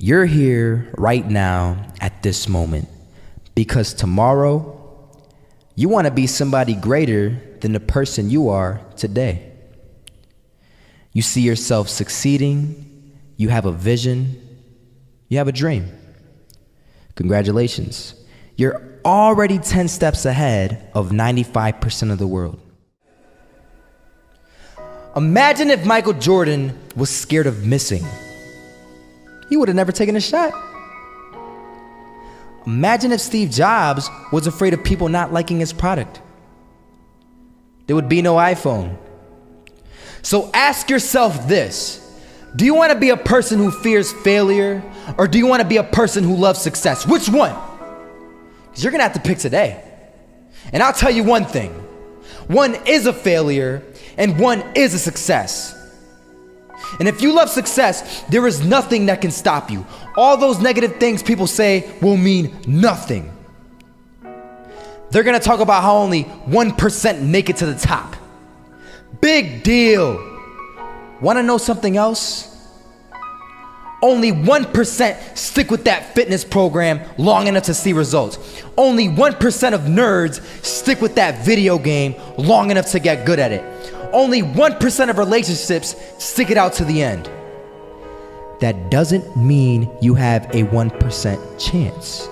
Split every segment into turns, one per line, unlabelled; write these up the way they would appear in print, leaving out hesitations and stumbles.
You're here right now at this moment because tomorrow you want to be somebody greater than the person you are today. You see yourself succeeding, you have a vision, you have a dream. Congratulations. You're already 10 steps ahead of 95% of the world. Imagine if Michael Jordan was scared of missing. He would have never taken a shot. Imagine if Steve Jobs was afraid of people not liking his product. There would be no iPhone. So ask yourself this: do you want to be a person who fears failure, or do you want to be a person who loves success? Which one? Because you're going to have to pick today. And I'll tell you one thing: one is a failure and one is a success. And if you love success, there is nothing that can stop you. All those negative things people say will mean nothing. They're gonna talk about how only 1% make it to the top. Big deal. Wanna know something else? Only 1% stick with that fitness program long enough to see results. Only 1% of nerds stick with that video game long enough to get good at it. Only 1% of relationships stick it out to the end. That doesn't mean you have a 1% chance.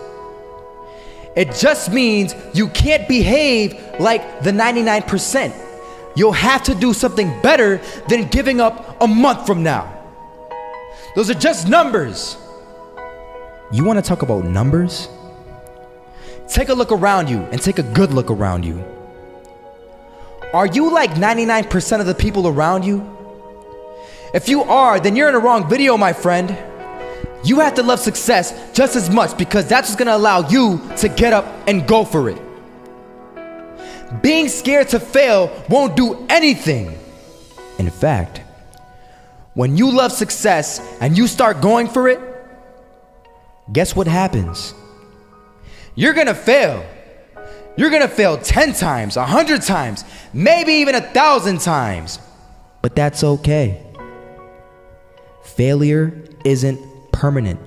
It just means you can't behave like the 99%. You'll have to do something better than giving up a month from now. Those are just numbers. You want to talk about numbers? Take a look around you and take a good look around you. Are you like 99% of the people around you? If you are, then you're in the wrong video, my friend. You have to love success just as much because that's what's gonna allow you to get up and go for it. Being scared to fail won't do anything. In fact, when you love success and you start going for it, guess what happens? You're gonna fail. You're gonna fail 10 times, 100 times, maybe even 1,000 times. But that's okay. Failure isn't permanent.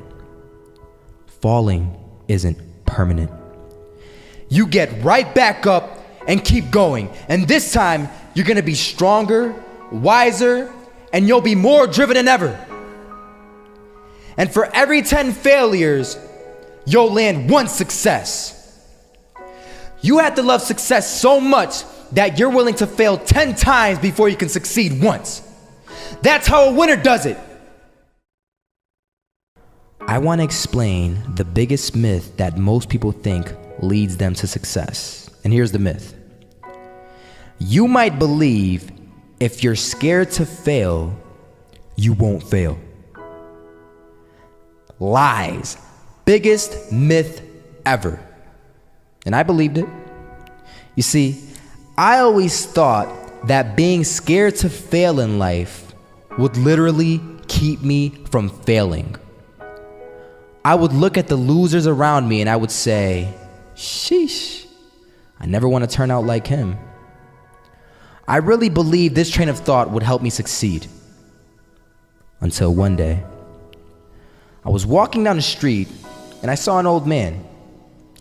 Falling isn't permanent. You get right back up and keep going. And this time, you're gonna be stronger, wiser, and you'll be more driven than ever. And for every 10 failures, you'll land one success. You have to love success so much that you're willing to fail 10 times before you can succeed once. That's how a winner does it. I want to explain the biggest myth that most people think leads them to success. And here's the myth. You might believe if you're scared to fail, you won't fail. Lies. Biggest myth ever. And I believed it. You see, I always thought that being scared to fail in life would literally keep me from failing. I would look at the losers around me and I would say, sheesh, I never want to turn out like him. I really believed this train of thought would help me succeed. Until one day, I was walking down the street and I saw an old man.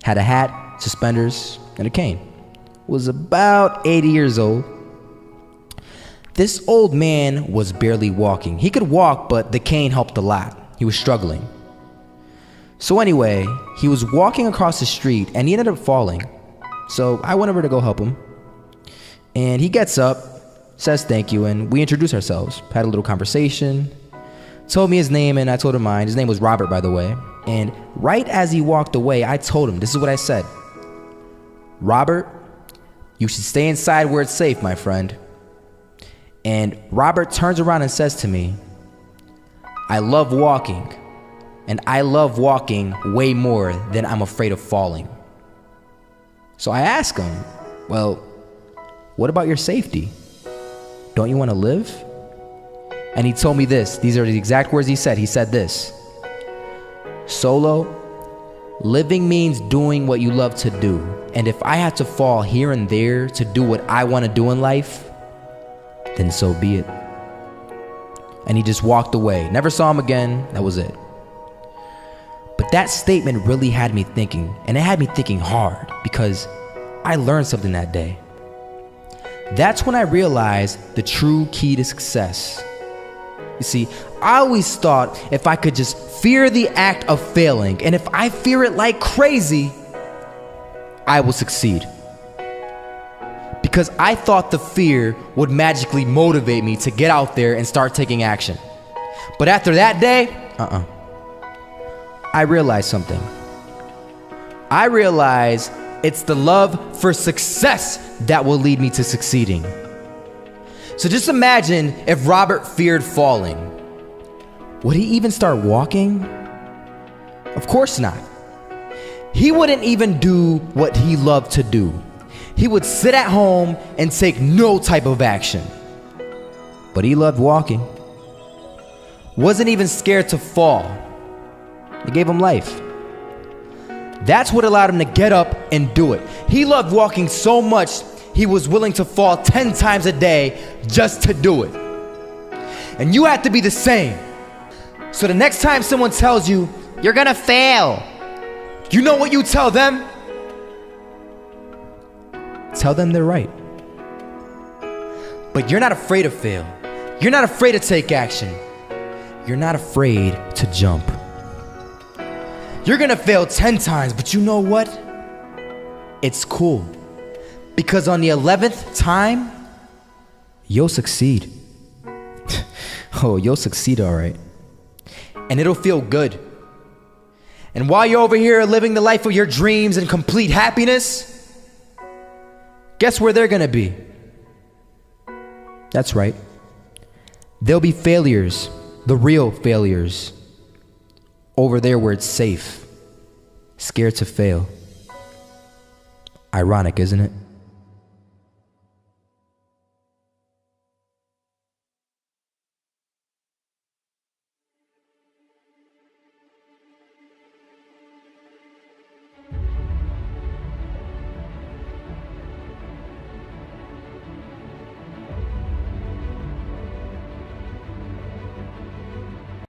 Had a hat, suspenders, and a cane. Was about 80 years old. This old man was barely walking. He could walk, but the cane helped a lot. He was struggling. So anyway, he was walking across the street and he ended up falling. So I went over to go help him. And he gets up, says thank you, and we introduced ourselves. Had a little conversation. Told me his name and I told him mine. His name was Robert, by the way. And right as he walked away, I told him, this is what I said. Robert, you should stay inside where it's safe, my friend. And Robert turns around and says to me, I love walking, and I love walking way more than I'm afraid of falling. So I ask him, well, what about your safety? Don't you want to live? And he told me this. These are the exact words he said. He said this: Solo, living means doing what you love to do. And if I have to fall here and there to do what I want to do in life, then so be it. And he just walked away. Never saw him again. That was it. That statement really had me thinking, and it had me thinking hard because I learned something that day. That's when I realized the true key to success. You see, I always thought if I could just fear the act of failing, and if I fear it like crazy, I will succeed. Because I thought the fear would magically motivate me to get out there and start taking action. But after that day, I realized something. I realized it's the love for success that will lead me to succeeding. So just imagine if Robert feared falling. Would he even start walking? Of course not. He wouldn't even do what he loved to do. He would sit at home and take no type of action. But he loved walking. Wasn't even scared to fall. It gave him life. That's what allowed him to get up and do it. He loved walking so much, he was willing to fall 10 times a day just to do it. And you have to be the same. So the next time someone tells you, you're gonna fail, you know what you tell them? Tell them they're right. But you're not afraid to fail. You're not afraid to take action. You're not afraid to jump. You're gonna fail 10 times, but you know what? It's cool. Because on the 11th time, you'll succeed. Oh, you'll succeed all right. And it'll feel good. And while you're over here living the life of your dreams and complete happiness, guess where they're gonna be? That's right. They'll be failures, the real failures. Over there where it's safe, scared to fail. Ironic, isn't it?